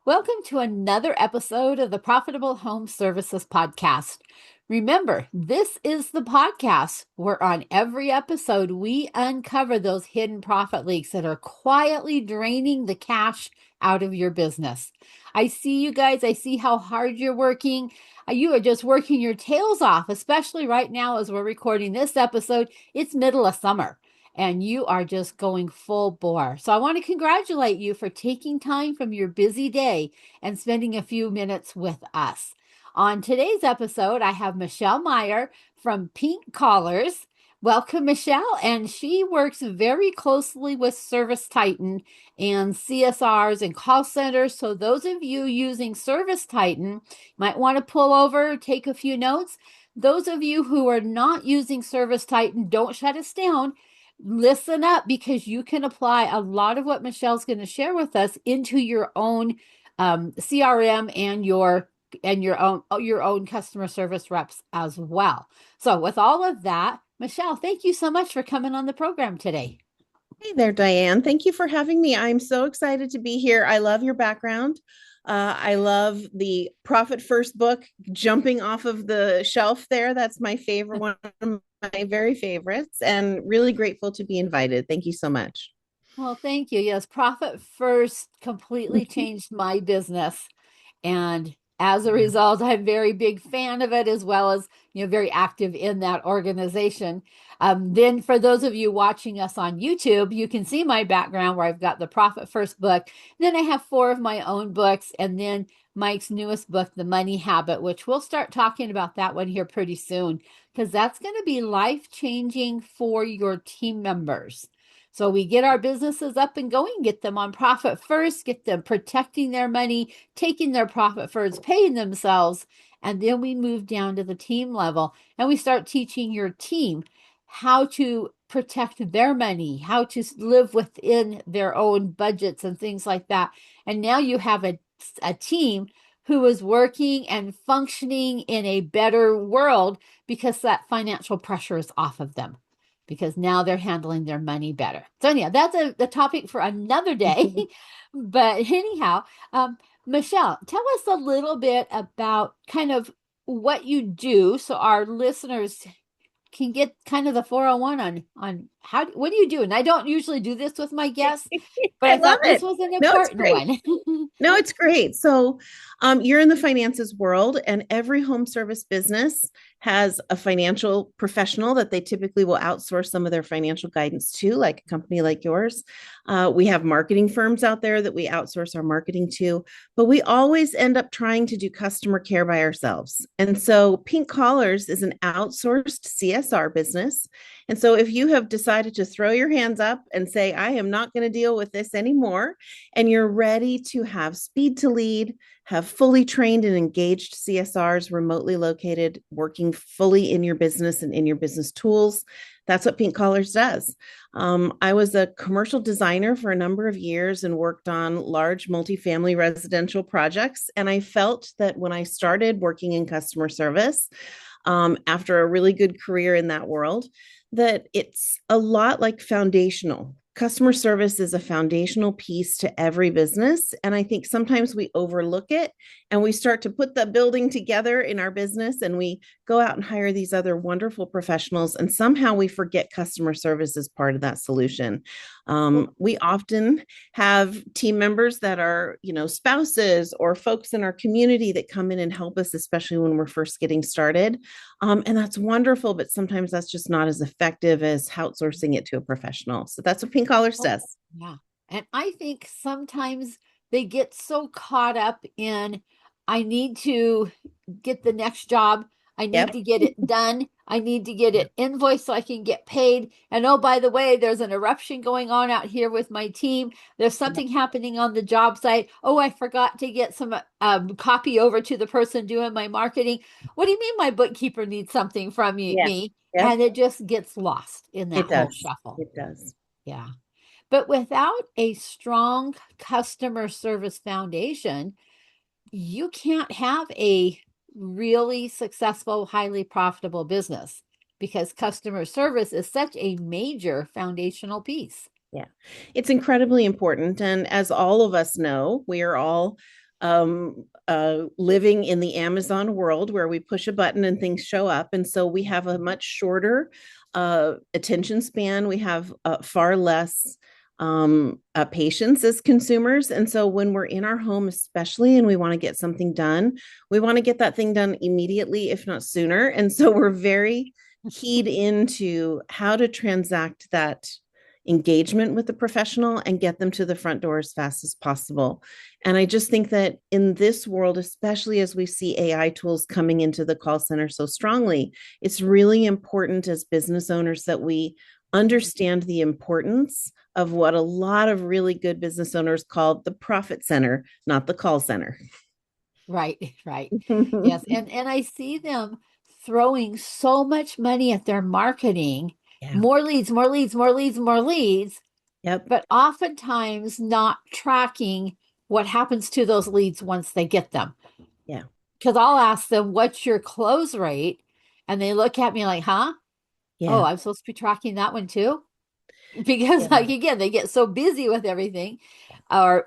Welcome to another episode of the Profitable Home Services Podcast. Remember, this is the podcast where on every episode we uncover those hidden profit leaks that are quietly draining the cash out of your business. I see you guys. I see how hard you're working. You are just working your tails off, especially right now as we're recording this episode. It's middle of summer and you are just going full bore. So I want to congratulate you for taking time from your busy day and spending a few minutes with us. On today's episode, I have Michelle Meyer from Pink Collars. Welcome, Michelle. And she works very closely with Service Titan and CSRs and call centers. So those of you using Service Titan might want to pull over, take a few notes. Those of you who are not using Service Titan, don't shut us down. Listen up because you can apply a lot of what Michelle's going to share with us into your own CRM and your own customer service reps as well. So with all of that, Michelle, thank you so much for coming on the program today. Hey there, Diane. Thank you for having me. I'm so excited to be here. I love your background. I love the Profit First book jumping off of the shelf there. That's my favorite, one of my very favorites, and really grateful to be invited. Thank you so much. Well, thank you. Yes, Profit First completely changed my business. And as a result, I'm a very big fan of it, as well as, very active in that organization. Then for those of you watching us on YouTube, you can see my background where I've got the Profit First book. Then I have four of my own books, and then Mike's newest book, The Money Habit, which we'll start talking about that one here pretty soon, because that's going to be life-changing for your team members. So we get our businesses up and going, get them on Profit First, get them protecting their money, taking their profit first, paying themselves. And then we move down to the team level and we start teaching your team how to protect their money, how to live within their own budgets and things like that. And now you have a team who is working and functioning in a better world because that financial pressure is off of them because now they're handling their money better. So yeah, that's the topic for another day. But anyhow, Michelle, tell us a little bit about kind of what you do so our listeners can get kind of the 401 on what do you do? And I don't usually do this with my guests, but I I love thought this it. was an No, it's important great. one. No, it's great. So, you're in the finances world, and every home service business has a financial professional that they typically will outsource some of their financial guidance to, like a company like yours. We have marketing firms out there that we outsource our marketing to, but we always end up trying to do customer care by ourselves. And so, Pink Collars is an outsourced CSR business. And so, if you have decided to throw your hands up and say, I am not going to deal with this anymore, and you're ready to have speed to lead, have fully trained and engaged CSRs remotely located, working fully in your business and in your business tools. That's what Pink Collars does. I was a commercial designer for a number of years and worked on large multifamily residential projects. And I felt that when I started working in customer service, after a really good career in that world, that it's a lot like foundational. Customer service is a foundational piece to every business. And I think sometimes we overlook it and we start to put the building together in our business and we go out and hire these other wonderful professionals. And somehow we forget customer service as part of that solution. We often have team members that are, spouses or folks in our community that come in and help us, especially when we're first getting started. And that's wonderful, but sometimes that's just not as effective as outsourcing it to a professional. So that's what Pink Collars does. Yeah. And I think sometimes they get so caught up in, I need to get the next job. I need Yep. to get it done. I need to get it invoiced so I can get paid. And oh, by the way, there's an eruption going on out here with my team. There's something happening on the job site. Oh, I forgot to get some copy over to the person doing my marketing. What do you mean my bookkeeper needs something from Yeah. me? Yep. And it just gets lost in that It whole does. shuffle. It does. Yeah. But without a strong customer service foundation, you can't have a really successful, highly profitable business because customer service is such a major foundational piece. Yeah. It's incredibly important. And as all of us know, we are all living in the Amazon world where we push a button and things show up. And so we have a much shorter attention span. We have far less patience as consumers. And so when we're in our home, especially, and we want to get something done, we want to get that thing done immediately, if not sooner. And so we're very keyed into how to transact that engagement with the professional and get them to the front door as fast as possible. And I just think that in this world, especially as we see AI tools coming into the call center so strongly, it's really important as business owners that we understand the importance of what a lot of really good business owners call the profit center, not the call center. Right, right. Yes. And I see them throwing so much money at their marketing, Yeah. more leads, more leads, more leads, more leads, Yep. but oftentimes not tracking what happens to those leads once they get them. Yeah. Because I'll ask them, what's your close rate? And they look at me like, huh? Oh, Yeah. I'm supposed to be tracking that one too? Because Yeah. like again, they get so busy with everything. Or,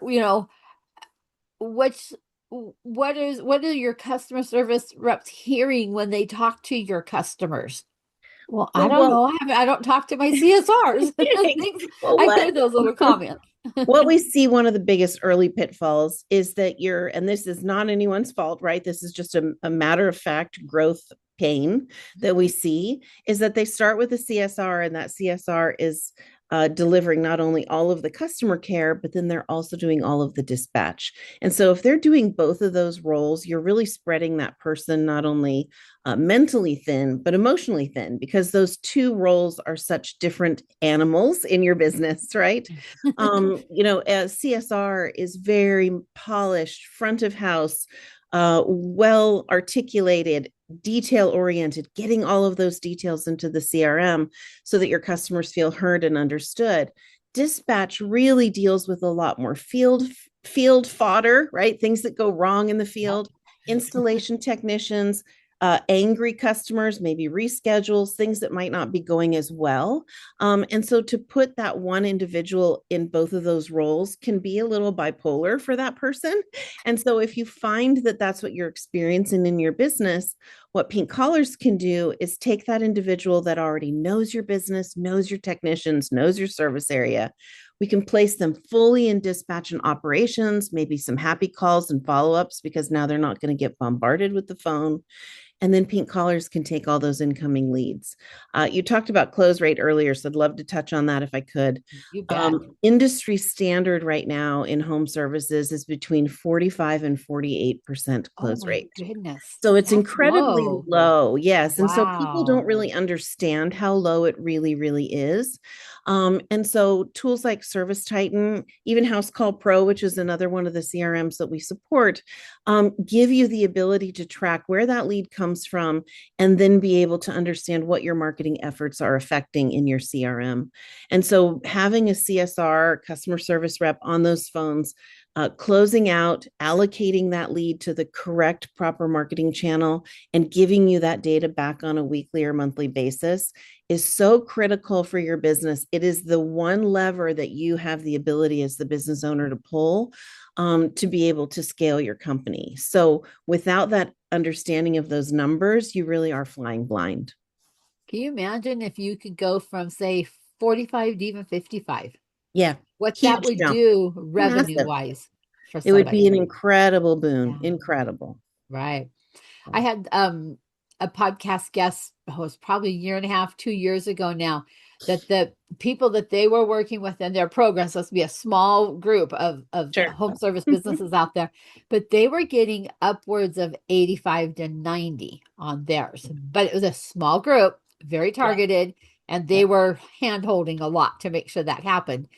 which what are your customer service reps hearing when they talk to your customers? Well, I don't Well, know. I don't talk to my CSRs. Things well, I hear those little comments. what we see, one of the biggest early pitfalls is that and this is not anyone's fault, right? This is just a matter of fact growth pain that we see, is that they start with a CSR, and that CSR is delivering not only all of the customer care, but then they're also doing all of the dispatch. And so if they're doing both of those roles, you're really spreading that person not only mentally thin, but emotionally thin, because those two roles are such different animals in your business, right? CSR is very polished, front of house, well articulated, detail oriented, getting all of those details into the CRM so that your customers feel heard and understood. Dispatch really deals with a lot more field fodder, right? Things that go wrong in the Yep. field, installation technicians, angry customers, maybe reschedules, things that might not be going as well. And so to put that one individual in both of those roles can be a little bipolar for that person. And so if you find that that's what you're experiencing in your business, what Pink Collars can do is take that individual that already knows your business, knows your technicians, knows your service area. We can place them fully in dispatch and operations, maybe some happy calls and follow ups, because now they're not going to get bombarded with the phone. And then Pink Collars can take all those incoming leads. You talked about close rate earlier, so I'd love to touch on that if I could. You bet. Industry standard right now in home services is between 45 and 48% Oh close my rate. goodness. So it's That's incredibly low. low. Yes. And so people don't Wow. really understand how low it really, really is. And so tools like Service Titan, even House Call Pro, which is another one of the CRMs that we support, give you the ability to track where that lead comes from and then be able to understand what your marketing efforts are affecting in your CRM. And so having a CSR, customer service rep on those phones, closing out, allocating that lead to the correct, proper marketing channel, and giving you that data back on a weekly or monthly basis is so critical for your business. It is the one lever that you have the ability as the business owner to pull to be able to scale your company. So without that understanding of those numbers, you really are flying blind. Can you imagine if you could go from, say, 45 to even 55? Yeah, What that huge would jump, do revenue massive. wise for It would be somebody. an incredible boon, Yeah, incredible. right. I had a podcast guest, oh, it was probably a year and a half, 2 years ago now, that the people that they were working with in their program, so it's be a small group of Sure. home service businesses out there, but they were getting upwards of 85 to 90 on theirs. But it was a small group, very Yeah. targeted, and they Yeah. were hand holding a lot to make sure that happened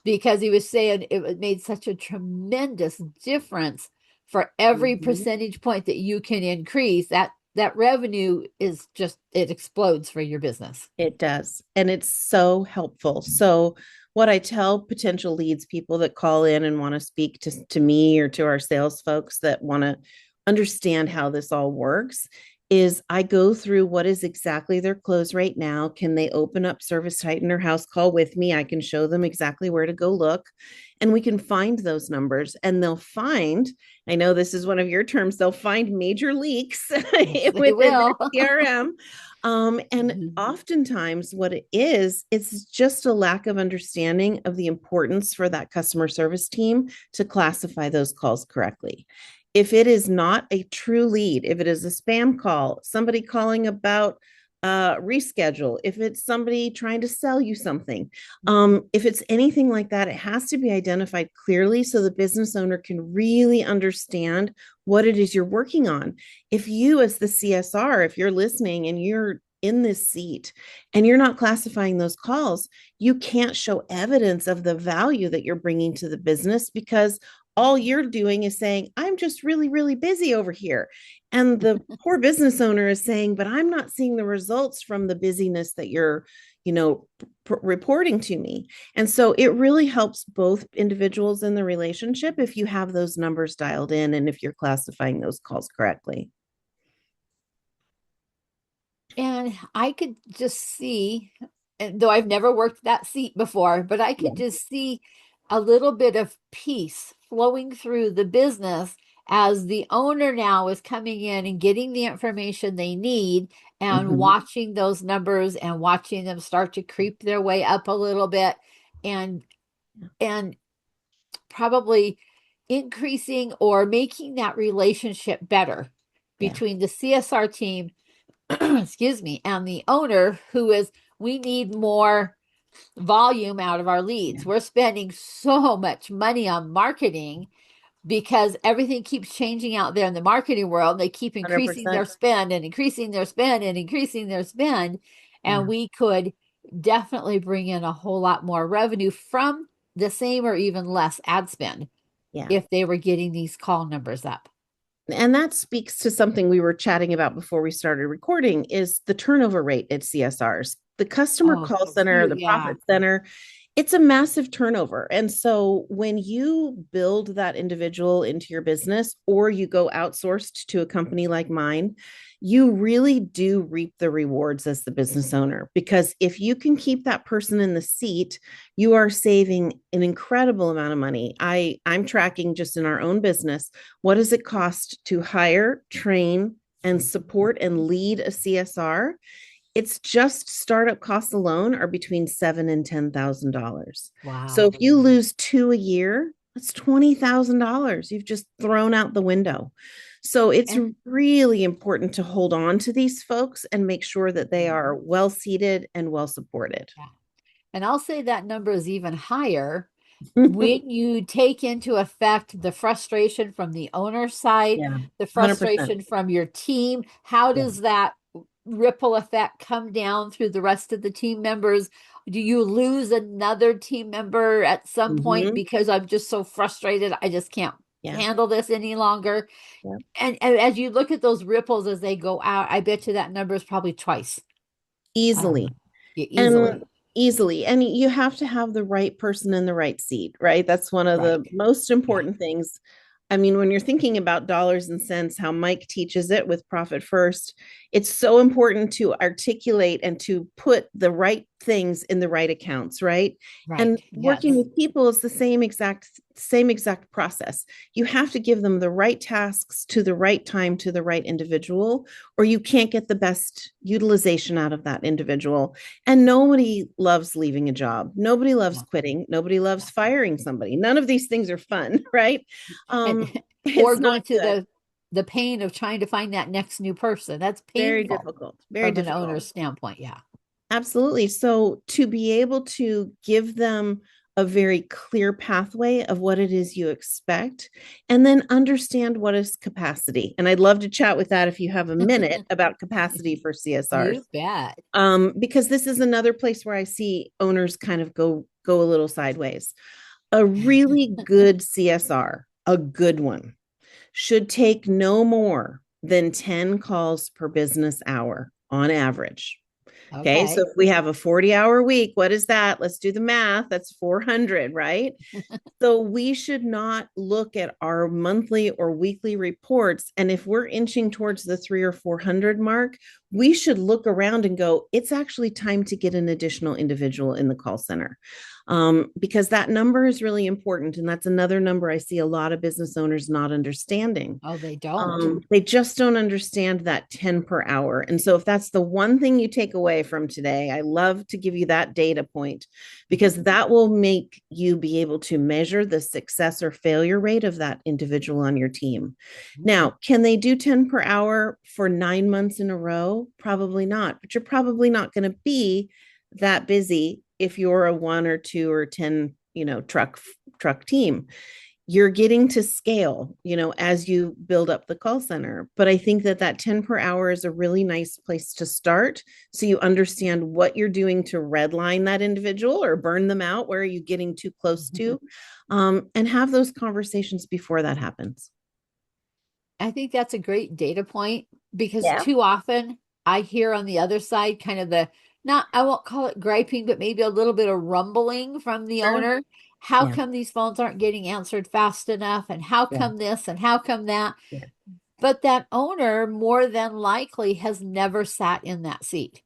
because he was saying it made such a tremendous difference for every Mhm. percentage point that you can increase that revenue is just it explodes for your business. It does. And it's so helpful. So, what I tell potential leads, people that call in and want to speak to me or to our sales folks that want to understand how this all works, is I go through what is exactly their close rate now. Can they open up Service Titan or House Call with me? I can show them exactly where to go look. and we can find those numbers, and they'll find, I know this is one of your terms, they'll find major leaks Yes, they within will. their CRM. And oftentimes what it is, it's just a lack of understanding of the importance for that customer service team to classify those calls correctly. If it is not a true lead, if it is a spam call, somebody calling about reschedule, if it's somebody trying to sell you something, if it's anything like that, it has to be identified clearly so the business owner can really understand what it is you're working on. If you, as the CSR, if you're listening and you're in this seat and you're not classifying those calls, you can't show evidence of the value that you're bringing to the business, because all you're doing is saying, I'm just really, really busy over here. And the poor business owner is saying, but I'm not seeing the results from the busyness that you're, reporting to me. And so it really helps both individuals in the relationship if you have those numbers dialed in and if you're classifying those calls correctly. And I could just see, and though I've never worked that seat before, but I Yeah. could just see a little bit of peace flowing through the business as the owner now is coming in and getting the information they need and Mm-hmm. watching those numbers and watching them start to creep their way up a little bit and and probably increasing or making that relationship better Yeah. between the CSR team, excuse me, and the owner, who is, we need more volume out of our Yeah. leads. We're spending so much money on marketing because everything keeps changing out there in the marketing world. They keep increasing their 100%. spend and increasing their spend and increasing their spend. And Yeah. we could definitely bring in a whole lot more revenue from the same or even less ad spend Yeah. if they were getting these call numbers up. And that speaks to something we were chatting about before we started recording, is the turnover rate at CSRs. The customer Oh, call so center, huge. the Yeah. profit center, it's a massive turnover. And so when you build that individual into your business or you go outsourced to a company like mine, you really do reap the rewards as the business owner. Because if you can keep that person in the seat, you are saving an incredible amount of money. I'm tracking just in our own business, what does it cost to hire, train, and support and lead a CSR? It's just startup costs alone are between $7,000 and $10,000. So Wow. if you lose two a year, that's $20,000 you've just thrown out the window. So it's And really important to hold on to these folks and make sure that they are well seated and well supported. yeah. And I'll say that number is even higher when you take into effect the frustration from the owner's side, Yeah, the 100%. frustration from your team. How Yeah. does that ripple effect come down through the rest of the team members? Do you lose another team member at some point Mm-hmm. because I'm just so frustrated, I just can't Yeah. handle this any longer? Yeah. And as you look at those ripples as they go out, I bet you that number is probably twice. Easily. Um, yeah, And easily. easily. And you have to have the right person in the right seat, right? That's one of Right. the most Yeah. important things. I mean, when you're thinking about dollars and cents, how Mike teaches it with Profit First, it's so important to articulate and to put the right things in the right accounts, right? Right. And working Yes. with people is the same exact process. You have to give them the right tasks to the right time to the right individual, or you can't get the best utilization out of that individual. And nobody loves leaving a job. Nobody loves Yeah. quitting. Nobody loves Yeah. firing somebody. None of these things are fun, right? And or It's not going through good. the pain of trying to find that next new person. That's Very painful difficult. Very from an difficult. owner's standpoint. Yeah. Absolutely. So to be able to give them a very clear pathway of what it is you expect, and then understand what is capacity. And I'd love to chat with that if you have a minute about capacity for CSRs. You bet. Because this is another place where I see owners kind of go a little sideways. A really good CSR, a good one, should take no more than 10 calls per business hour on average. Okay, so Okay. if we have a 40-hour week, what is that? Let's do the math. That's 400, right? So we should not look at our monthly or weekly reports. And if we're inching towards the 300 or 400 mark, we should look around and go, it's actually time to get an additional individual in the call center, because that number is really important. And that's another number I see a lot of business owners not understanding. Oh, they don't. They just don't understand that 10 per hour. And so, if that's the one thing you take away from today, I love to give you that data point because that will make you be able to measure the success or failure rate of that individual on your team. Now, can they do 10 per hour for 9 months in a row? Probably not, but you're probably not going to be that busy if you're a one or two or 10, truck team. You're getting to scale, as you build up the call center. But I think that 10 per hour is a really nice place to start. So you understand what you're doing to redline that individual or burn them out. Where are you getting too close to? And have those conversations before that happens. I think that's a great data point because Yeah. too often I hear on the other side kind of the not, I won't call it griping, but maybe a little bit of rumbling from the Sure. owner. How Yeah. come these phones aren't getting answered fast enough? And how Yeah. come this and how come that? Yeah. But that owner more than likely has never sat in that seat.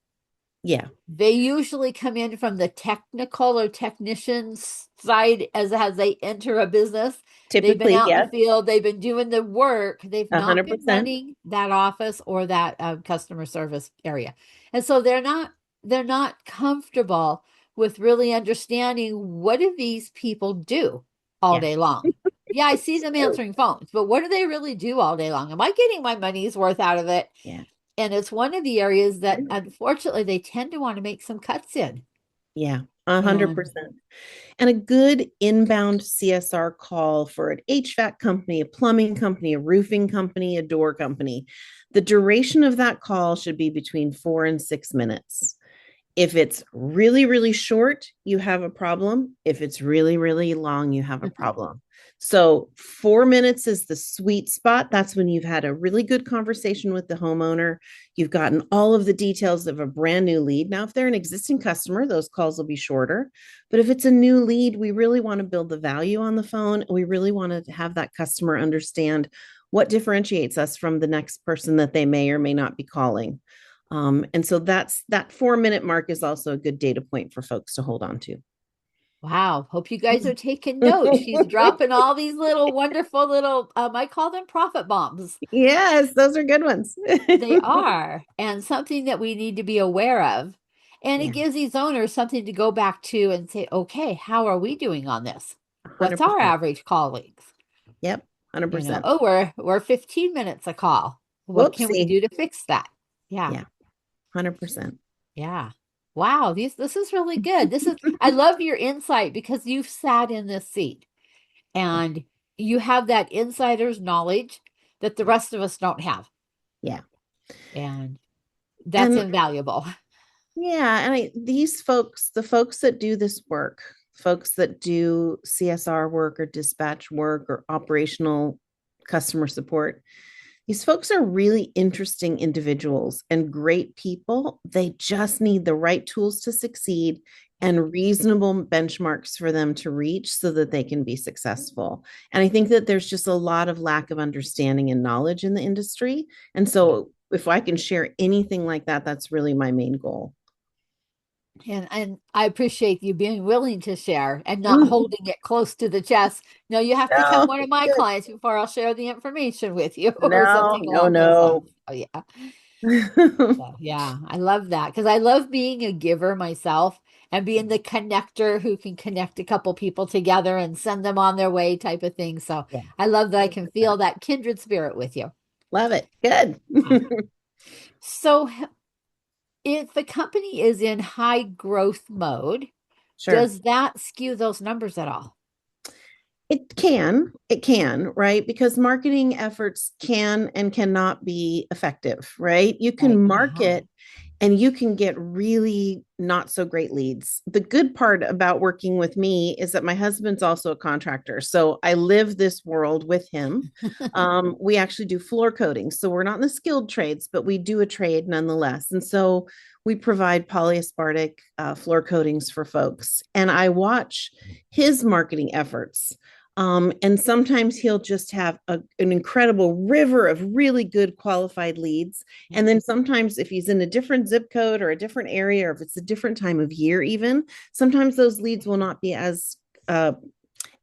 Yeah. They usually come in from the technical or technician's side as they enter a business. They've been Typically, out in the yes. field, they've been doing the work, they've not been 100%. running that office or that customer service area. And so they're not comfortable with really understanding what do these people do all Yeah. day long. Yeah, I see It's them true. answering phones, but what do they really do all day long? Am I getting my money's worth out of it? Yeah. And it's one of the areas that unfortunately they tend to want to make some cuts in. Yeah. a hundred And percent. And a good inbound CSR call for an HVAC company, a plumbing company, a roofing company, a door company, the duration of that call should be between 4 and 6 minutes. If it's really, really short, you have a problem. If it's really, really long, you have a problem. So 4 minutes is the sweet spot. That's when you've had a really good conversation with the homeowner. You've gotten all of the details of a brand new lead. Now, if they're an existing customer, those calls will be shorter. But if it's a new lead, we really want to build the value on the phone. We really want to have that customer understand what differentiates us from the next person that they may or may not be calling. And so that 4 minute mark is also a good data point for folks to hold on to. wow, hope you guys are taking notes. She's dropping all these little wonderful little, I call them profit bombs. Yes, those are good ones. They are, and something that we need to be aware of. And it Yeah, gives these owners something to go back to and say, okay, how are we doing on this? What's our 100%. average call length? Yep, You know, 100%. oh, we're 15 minutes a call. What can we Whoopsie. do to fix that? Yeah. Yeah, 100%. Yeah. Wow, this is really good. I love your insight because you've sat in this seat Yeah, and you have that insider's knowledge that the rest of us don't have. yeah. And that's And invaluable. yeah, and these folks, the folks that do this work, folks that do CSR work or dispatch work or operational customer support, these folks are really interesting individuals and great people. They just need the right tools to succeed and reasonable benchmarks for them to reach so that they can be successful. And I think that there's just a lot of lack of understanding and knowledge in the industry. And Yeah. so if I can share anything like that, that's really my main goal. And I appreciate you being willing to share and not Mm, holding it close to the chest. No, you have to become no, one of it's my good. clients before I'll share the information with you or No, something no, along those no. lines. Oh yeah. So, yeah, I love that because I love being a giver myself and being the connector who can connect a couple people together and send them on their way type of thing. So Yeah, I love that I can 100%. feel that kindred spirit with you. Love it. Good. Yeah. So if the company is in high growth mode, Sure. does that skew those numbers at all? It can, right? Because marketing efforts can and cannot be effective, right? You can Right. Uh-huh. market and you can get really not so great leads. The good part about working with me is that my husband's also a contractor. So I live this world with him. We actually do floor coating. So we're not in the skilled trades, but we do a trade nonetheless. And so we provide polyaspartic floor coatings for folks. And I watch his marketing efforts. And sometimes he'll just have an incredible river of really good qualified leads. And then sometimes, if he's in a different zip code or a different area, or if it's a different time of year, even sometimes those leads will not be as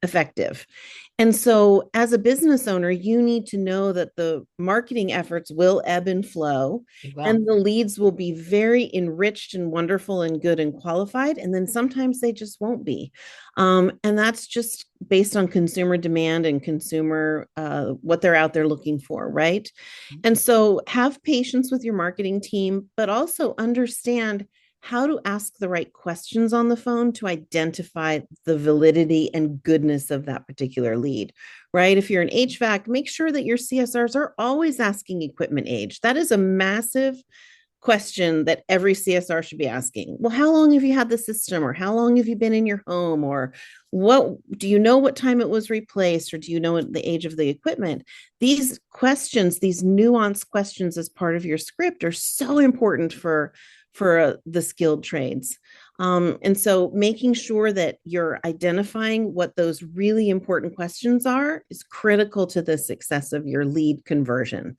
effective. And so, as a business owner, you need to know that the marketing efforts will ebb and flow, Well, and the leads will be very enriched and wonderful and good and qualified. And then sometimes they just won't be. And that's just based on consumer demand and consumer what they're out there looking for, right? And so, have patience with your marketing team, but also understand how to ask the right questions on the phone to identify the validity and goodness of that particular lead, right? If you're an HVAC, make sure that your CSRs are always asking equipment age. That is a massive question that every CSR should be asking. Well, how long have you had the system, or how long have you been in your home, or what do you know what time it was replaced, or do you know the age of the equipment? These questions, these nuanced questions as part of your script are so important for the skilled trades. And so making sure that you're identifying what those really important questions are is critical to the success of your lead conversion.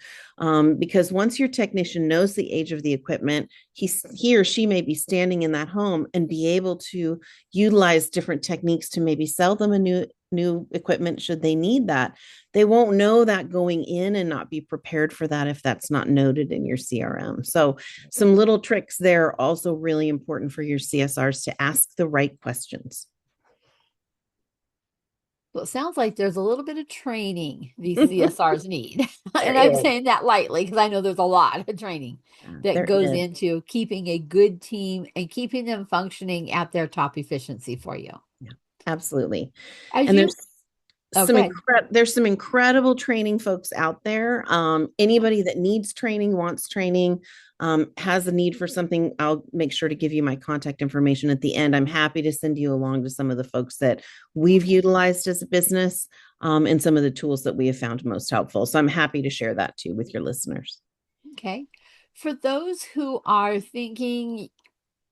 Because once your technician knows the age of the equipment, he or she may be standing in that home and be able to utilize different techniques to maybe sell them a new equipment should they need that. They won't know that going in and not be prepared for that if that's not noted in your CRM. So some little tricks there are also really important for your CSRs to ask the right questions. well, it sounds like there's a little bit of training these CSRs need. There And I'm is. saying that lightly because I know there's a lot of training that There goes is. into keeping a good team and keeping them functioning at their top efficiency for you. Yeah, absolutely. As And you, okay, there's some incredible training folks out there. Anybody that needs training, wants training, has a need for something, I'll make sure to give you my contact information at the end. I'm happy to send you along to some of the folks that we've okay, utilized as a business, and some of the tools that we have found most helpful. So I'm happy to share that too with your listeners. okay. For those who are thinking,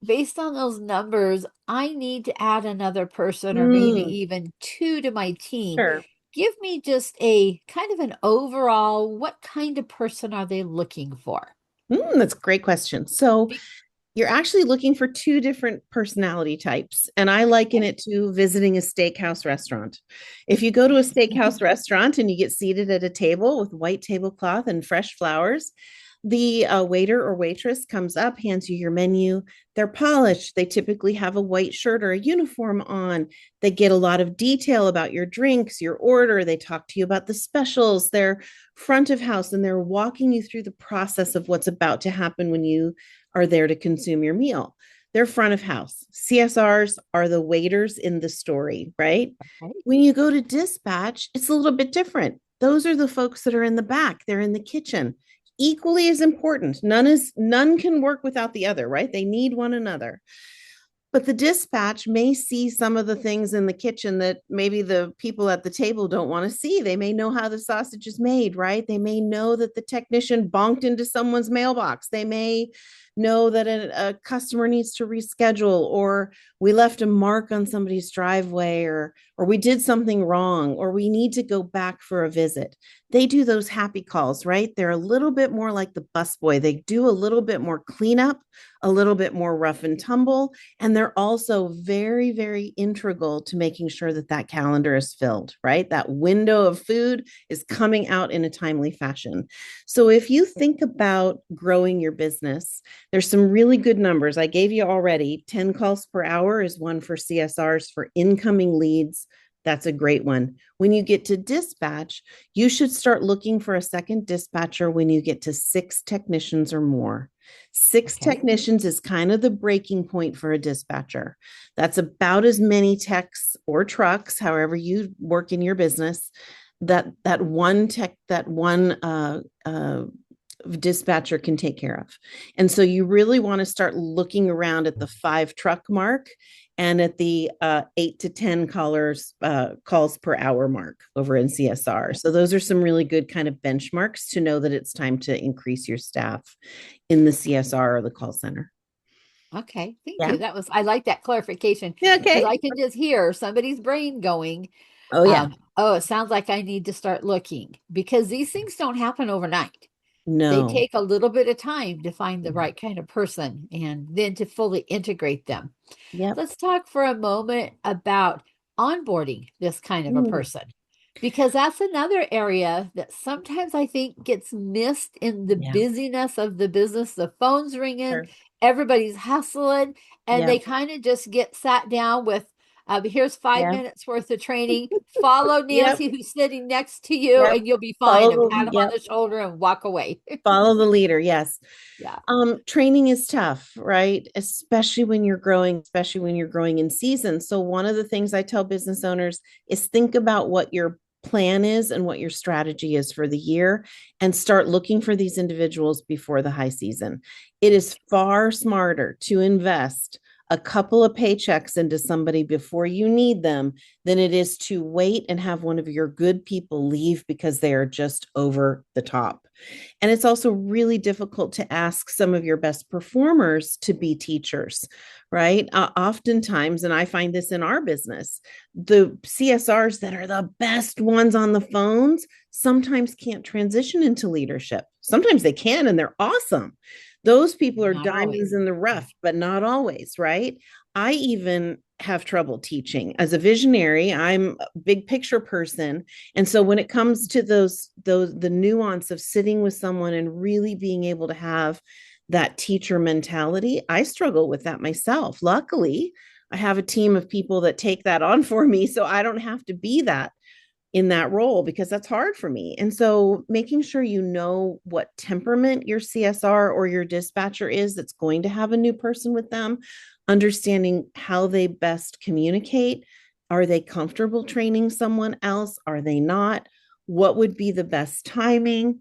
based on those numbers, I need to add another person or maybe Mm, even two to my team. sure. Give me just a kind of an overall, what kind of person are they looking for? That's a great question. So Be- you're actually looking for two different personality types. And I liken Okay. it to visiting a steakhouse restaurant. If you go to a steakhouse restaurant and you get seated at a table with white tablecloth and fresh flowers, the waiter or waitress comes up, hands you your menu. They're polished. They typically have a white shirt or a uniform on. They get a lot of detail about your drinks, your order. They talk to you about the specials. They're front of house, and they're walking you through the process of what's about to happen when you are there to consume your meal. They're front of house. CSRs are the waiters in the story, right? Okay. When you go to dispatch, it's a little bit different. Those are the folks that are in the back, they're in the kitchen. Equally as important. None can work without the other, right? They need one another. But the dispatch may see some of the things in the kitchen that maybe the people at the table don't want to see. They may know how the sausage is made, right? They may know that the technician bonked into someone's mailbox. They may know that a customer needs to reschedule, or we left a mark on somebody's driveway, or we did something wrong, or we need to go back for a visit. They do those happy calls, right? They're a little bit more like the busboy. They do a little bit more cleanup, a little bit more rough and tumble, and they're also very, very integral to making sure that that calendar is filled, right? That window of food is coming out in a timely fashion. So if you think about growing your business, there's some really good numbers. I gave you already 10 calls per hour is one for CSRs for incoming leads. That's a great one. When you get to dispatch, you should start looking for a second dispatcher when you get to 6 technicians or more. Six Okay. technicians is kind of the breaking point for a dispatcher. That's about as many techs or trucks, however you work in your business, that one tech, that one dispatcher can take care of. And so you really want to start looking around at the 5 truck mark and at the 8 to 10 calls per hour mark over in CSR. So those are some really good kind of benchmarks to know that it's time to increase your staff in the CSR or the call center. Okay. Thank Yeah. you. I like that clarification Yeah. because Okay. I can just hear somebody's brain going. Oh, yeah. Oh, it sounds like I need to start looking because these things don't happen overnight. They No. take a little bit of time to find the Yeah. right kind of person and then to fully integrate them. Yep. Let's talk for a moment about onboarding this kind of a Mm, person, because that's another area that sometimes I think gets missed in the yeah. busyness of the business. The phone's ringing, Sure. everybody's hustling, and they Yep. kind of just get sat down with, here's five Yeah. minutes worth of training. Follow Yep. Nancy, who's sitting next to you, Yep. and you'll be fine, and Follow pat the, them on yep. the shoulder and walk away. Follow the leader. Yes. Yeah. Training is tough, right? Especially when you're growing in season. So one of the things I tell business owners is think about what your plan is and what your strategy is for the year and start looking for these individuals before the high season. It is far smarter to invest a couple of paychecks into somebody before you need them than it is to wait and have one of your good people leave because they are just over the top. And it's also really difficult to ask some of your best performers to be teachers, right? Oftentimes, and I find this in our business, the CSRs that are the best ones on the phones sometimes can't transition into leadership. Sometimes they can, and they're awesome. Those people are Not diamonds always. in the Yeah. rough, but not always, right? I even have trouble teaching. As a visionary, I'm a big picture person, and so when it comes to those the nuance of sitting with someone and really being able to have that teacher mentality, I struggle with that myself. Luckily, I have a team of people that take that on for me, so I don't have to be that in that role because that's hard for me. And so making sure you know what temperament your CSR or your dispatcher is that's going to have a new person with them, understanding how they best communicate. Are they comfortable training someone else? Are they not? What would be the best timing?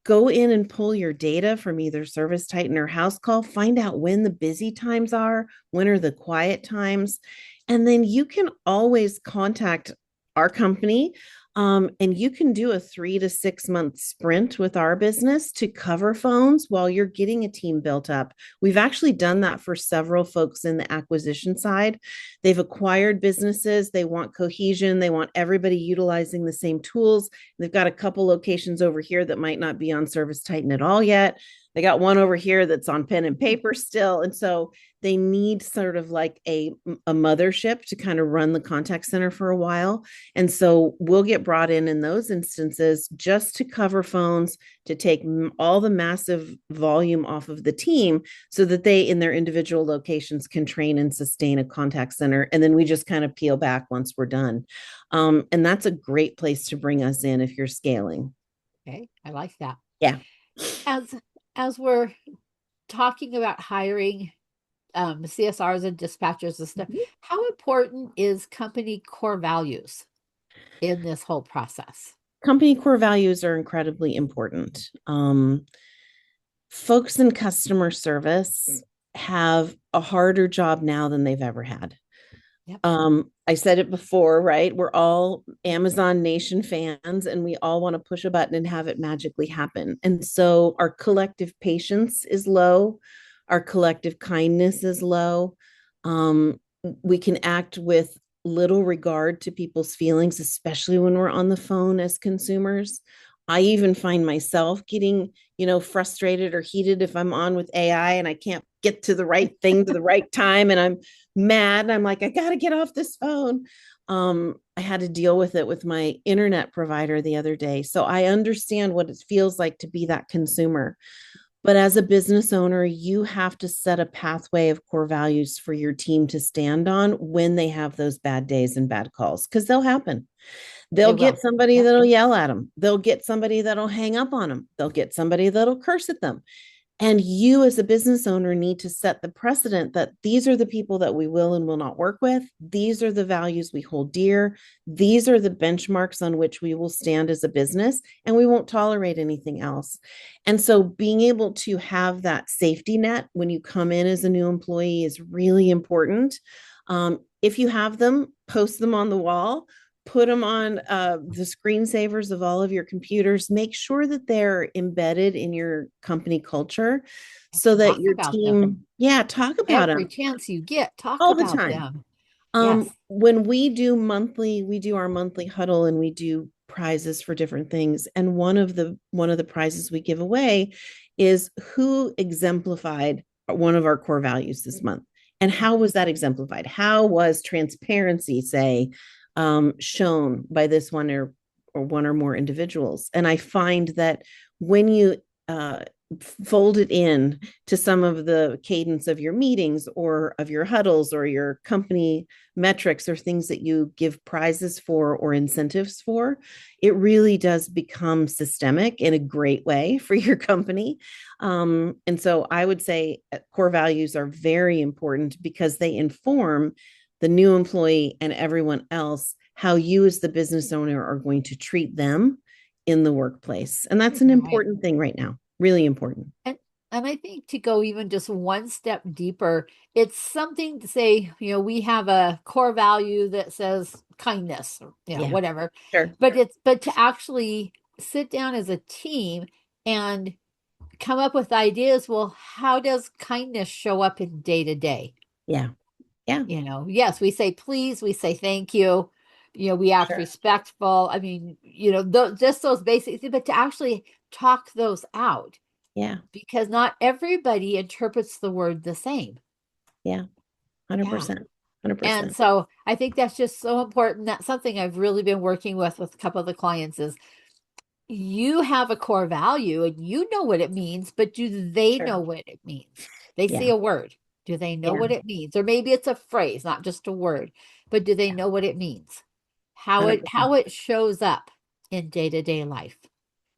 Go in and pull your data from either Service Titan or House Call, find out when the busy times are, when are the quiet times, and then you can always contact our company. And you can do a 3 to 6 month sprint with our business to cover phones while you're getting a team built up. We've actually done that for several folks in the acquisition side. They've acquired businesses, they want cohesion, they want everybody utilizing the same tools. They've got a couple locations over here that might not be on Service Titan at all yet. They got one over here that's on pen and paper still. And so they need sort of like a mothership to kind of run the contact center for a while. And so we'll get brought in those instances just to cover phones, to take all the massive volume off of the team so that they in their individual locations can train and sustain a contact center. And then we just kind of peel back once we're done. And that's a great place to bring us in if you're scaling. Okay. I like that. Yeah. As as we're talking about hiring CSRs and dispatchers and stuff, how important is company core values in this whole process? Company core values are incredibly important. Folks in customer service have a harder job now than they've ever had. Yep. I said it before, right? We're all Amazon Nation fans and we all want to push a button and have it magically happen. And so our collective patience is low, our collective kindness is low. We can act with little regard to people's feelings, especially when we're on the phone as consumers. I even find myself getting, frustrated or heated if I'm on with AI and I can't get to the right thing to the right time and I'm mad. I'm like, I got to get off this phone. I had to deal with it with my internet provider the other day. So I understand what it feels like to be that consumer. But as a business owner, you have to set a pathway of core values for your team to stand on when they have those bad days and bad calls, because they'll happen. They'll They get will. somebody Yep. that'll yell at them. They'll get somebody that'll hang up on them. They'll get somebody that'll curse at them. And you, as a business owner, need to set the precedent that these are the people that we will and will not work with. These are the values we hold dear. These are the benchmarks on which we will stand as a business, and we won't tolerate anything else. And so, being able to have that safety net when you come in as a new employee is really important. If you have them, post them on the wall, put them on the screensavers of all of your computers. Make sure that they're embedded in your company culture so that Talk your about them team, yeah, talk about every them chance you get. Talk all the about time. them. Yes. When we do our monthly huddle and we do prizes for different things. And one of the prizes we give away is who exemplified one of our core values this month. And how was that exemplified? How was transparency, say, shown by this one or more individuals? And I find that when you fold it in to some of the cadence of your meetings or of your huddles or your company metrics or things that you give prizes for or incentives for, it really does become systemic in a great way for your company. And so I would say core values are very important because they inform the new employee and everyone else how you as the business owner are going to treat them in the workplace. And that's an Right. important thing right now, really important. And and I think to go even just one step deeper, it's something to say, we have a core value that says kindness, or, Yeah, whatever. sure. But to actually sit down as a team and come up with ideas, well, how does kindness show up in day to day? Yeah, yeah, Yes, we say please, we say thank you, we act sure. respectful. I mean, just those basic things, but to actually talk those out Yeah, because not everybody interprets the word the same. yeah, Yeah. 100%. And 100%. so I think that's just so important. That's something I've really been working with a couple of the clients is you have a core value and you know what it means, but do they know Sure. what it means? They see Yeah, a word. Do they know yeah, what it means? Or maybe it's a phrase, not just a word, but do they yeah, know what it means? How 100%. it shows up in day-to-day life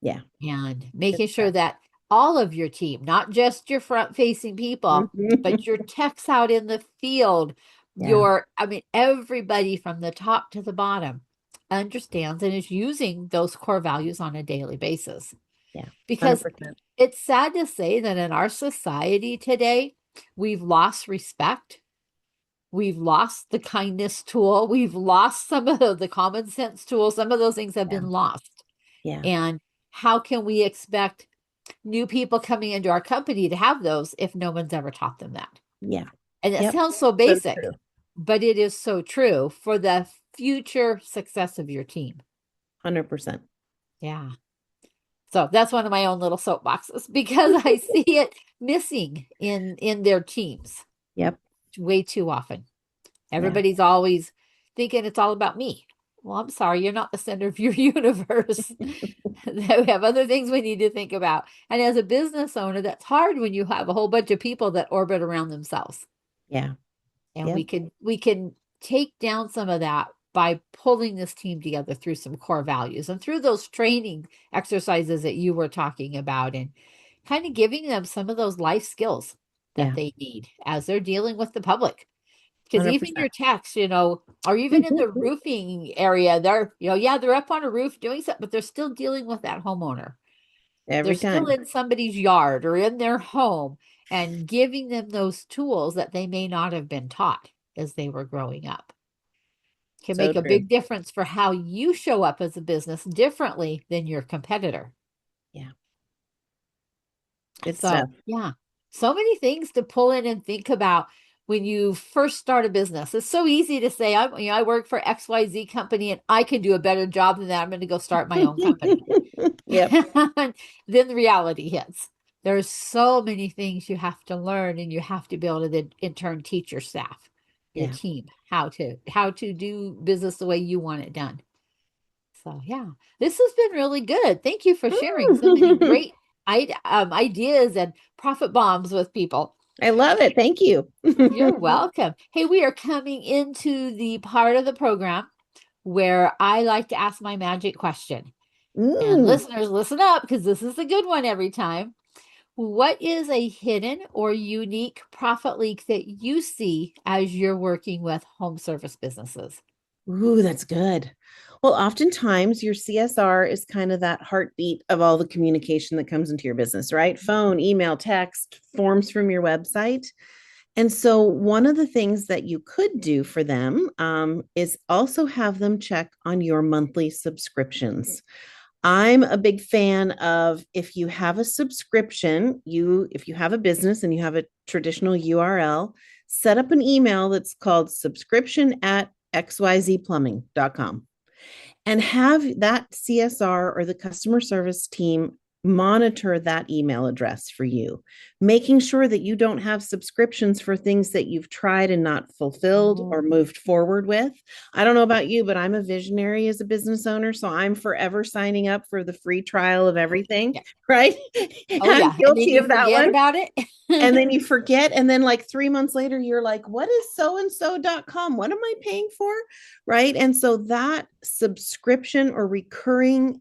Yeah, and good making sure stuff. that all of your team, not just your front-facing people, but your techs out in the field, Yeah, I mean, everybody from the top to the bottom understands and is using those core values on a daily basis. yeah, Because 100%. it's sad to say that in our society today, we've lost respect. We've lost the kindness tool. We've lost some of the common sense tools. Some of those things have Yeah, been lost. yeah, And how can we expect new people coming into our company to have those if no one's ever taught them that? yeah. And it Yep. sounds so So basic, true. but it is so true for the future success of your team. 100%. Yeah. So that's one of my own little soapboxes because I see it missing in their teams Yep. way too often. Yeah. Everybody's always thinking it's all about me. Well, I'm sorry, you're not the center of your universe. We have other things we need to think about. And as a business owner, that's hard when you have a whole bunch of people that orbit around themselves. Yeah. And we Yep. can we can take down some of that by pulling this team together through some core values and through those training exercises that you were talking about and kind of giving them some of those life skills that Yeah. they need as they're dealing with the public. Because even 100%. your techs, or even in the roofing area, yeah, they're up on a roof doing something, but they're still dealing with that homeowner. They're Every still time. in somebody's yard or in their home and giving them those tools that they may not have been taught as they were growing up can So make a true. big difference for how you show up as a business differently than your competitor. Yeah. Good So, stuff. yeah, so many things to pull in and think about when you first start a business. It's so easy to say, I work for XYZ company and I can do a better job than that. I'm going to go start my own company. Yep. Then the reality hits. There's so many things you have to learn and you have to be able to then in turn teach your staff, your Yeah. team how to do business the way you want it done. So yeah, this has been really good. Thank you for sharing so many great ideas and profit bombs with people. I love it. Thank you. You're welcome. Hey, we are coming into the part of the program where I like to ask my magic question. And Mm. listeners, listen up because this is a good one every time. What is a hidden or unique profit leak that you see as you're working with home service businesses? Ooh, that's good. Well, oftentimes your CSR is kind of that heartbeat of all the communication that comes into your business, right? Phone, email, text, forms from your website. And so, one of the things that you could do for them is also have them check on your monthly subscriptions. I'm a big fan of if you have a subscription, if you have a business and you have a traditional URL, set up an email that's called subscription@xyzplumbing.com and have that CSR or the customer service team monitor that email address for you, making sure that you don't have subscriptions for things that you've tried and not fulfilled or Oh, moved forward with. I don't know about you, but I'm a visionary as a business owner. So I'm forever signing up for the free trial of everything, yeah. right? Oh, I'm yeah. And then guilty you of that forget one. about it. And then you forget, and then like 3 months later you're like, what is so and so.com, what am I paying for, right? And so that subscription or recurring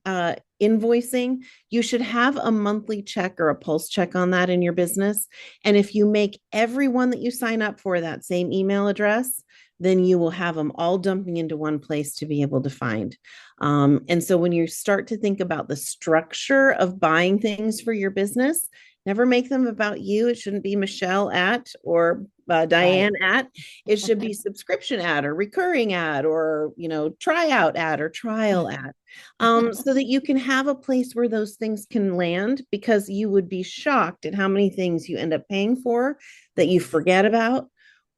invoicing, you should have a monthly check or a pulse check on that in your business. And if you make everyone that you sign up for that same email address, then you will have them all dumping into one place to be able to find. And so when you start to think about the structure of buying things for your business, never make them about you. It shouldn't be Michelle at or Right. Diane at. It should be subscription ad or recurring ad or, tryout ad or trial ad. So that you can have a place where those things can land, because you would be shocked at how many things you end up paying for that you forget about.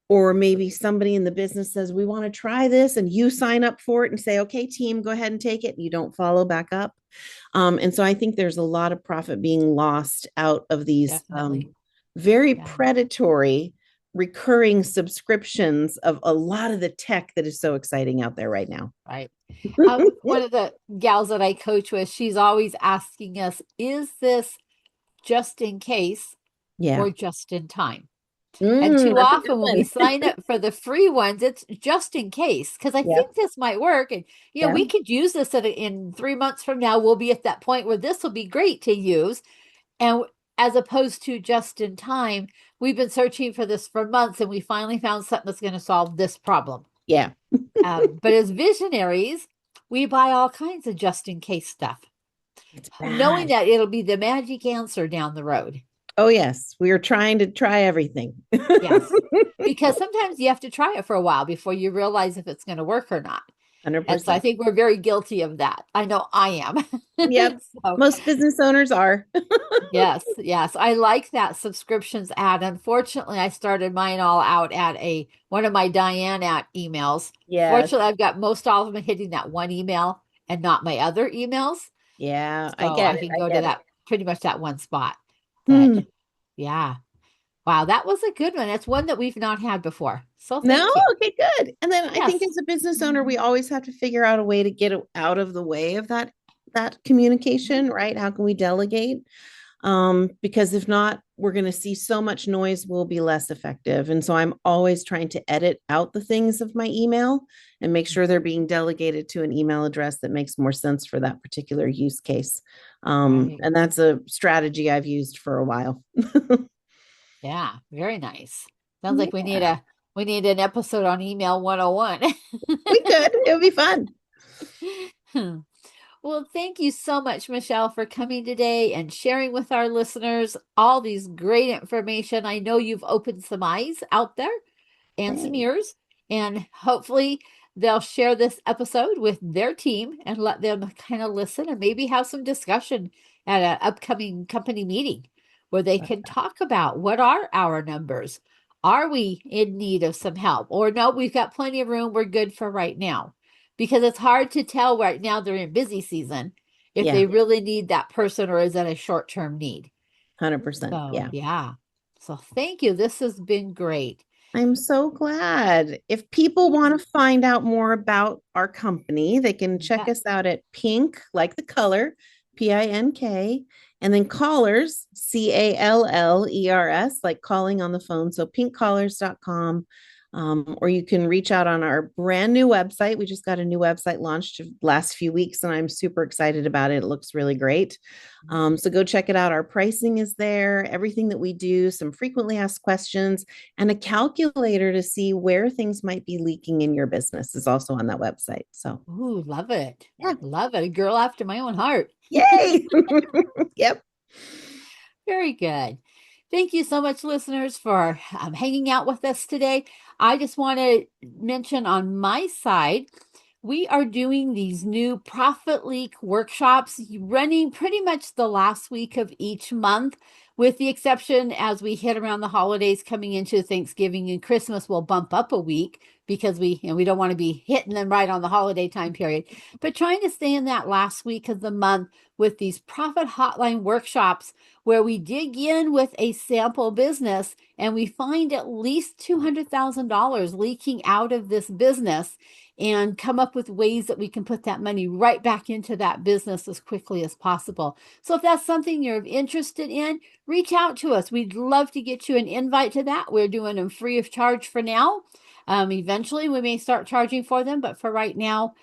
Or maybe somebody in the business says, we want to try this, and you sign up for it and say, okay, team, go ahead and take it. And you don't follow back up. And so I think there's a lot of profit being lost out of these Definitely. very Yeah. predatory recurring subscriptions of a lot of the tech that is so exciting out there right now. Right. One of the gals that I coach with, she's always asking us, is this just in case Yeah. or just in time? And too That's a good often when we one. sign up for the free ones, it's just in case, because I Yep. think this might work. And, Yeah. we could use this in 3 months from now. We'll be at that point where this will be great to use. And as opposed to just in time, we've been searching for this for months and we finally found something that's going to solve this problem. Yeah. But as visionaries, we buy all kinds of just in case stuff, It's knowing bad. that it'll be the magic answer down the road. Oh, yes. We are trying to try everything. Yes. Because sometimes you have to try it for a while before you realize if it's going to work or not. And so I 100%. think we're very guilty of that. I know I am. Yep. So, Most business owners are. yes, yes. I like that subscriptions ad. Unfortunately, I started mine all out at a one of my Diane at emails. Yes. Fortunately, I've got most all of them hitting that one email and not my other emails. Yeah. I So get I it. can I go to get it. that pretty much that one spot. But Hmm. yeah. Wow, that was a good one. That's one that we've not had before. So No, thank you. okay, good. And then I think Yes. as a business owner, we always have to figure out a way to get out of the way of that communication, right? How can we delegate? Because if not, we're going to see so much noise, we'll be less effective. And so I'm always trying to edit out the things of my email and make sure they're being delegated to an email address that makes more sense for that particular use case. Right. And that's a strategy I've used for a while. Yeah, very nice. Sounds like Yeah, we need an episode on email 101. we could. It would be fun. Well, thank you so much, Michelle, for coming today and sharing with our listeners all these great information. I know you've opened some eyes out there and some Thanks. ears, and hopefully they'll share this episode with their team and let them kind of listen and maybe have some discussion at an upcoming company meeting where they can talk about what are our numbers. Are we in need of some help? Or no, we've got plenty of room. We're good for right now. Because it's hard to tell right now they're in busy season if Yeah, they really need that person or is that a short-term need. 100%. So, Yeah. yeah. So, thank you. This has been great. I'm so glad. If people Yeah. want to find out more about our company, they can check Yeah. us out at Pink, like the color, Pink, and then callers, Callers, like calling on the phone. So pinkcallers.com. Or you can reach out on our brand new website. We just got a new website launched last few weeks, and I'm super excited about it. It looks really great. So go check it out. Our pricing is there, everything that we do, some frequently asked questions, and a calculator to see where things might be leaking in your business is also on that website. So, Ooh, love it. yeah, Love it. A girl after my own heart. yay. Yep. Very good. Thank you so much, listeners, for hanging out with us today. I just want to mention on my side, We are doing these new Profit Leak workshops running pretty much the last week of each month, with the exception as we hit around the holidays coming into Thanksgiving and Christmas, we'll bump up a week because we don't want to be hitting them right on the holiday time period. But trying to stay in that last week of the month with these profit hotline workshops where we dig in with a sample business and we find at least $200,000 leaking out of this business and come up with ways that we can put that money right back into that business as quickly as possible. So if that's something you're interested in, reach out to us. We'd love to get you an invite to that. We're doing them free of charge for now. Eventually, we may start charging for them, but for right now,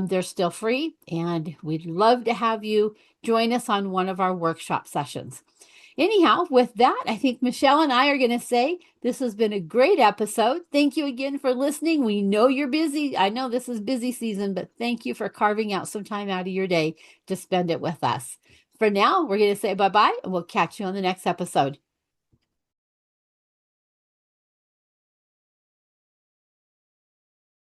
they're still free. And we'd love to have you join us on one of our workshop sessions. Anyhow, with that, I think Michelle and I are going to say this has been a great episode. Thank you again for listening. We know you're busy. I know this is busy season, but thank you for carving out some time out of your day to spend it with us. For now, we're going to say bye bye and we'll catch you on the next episode.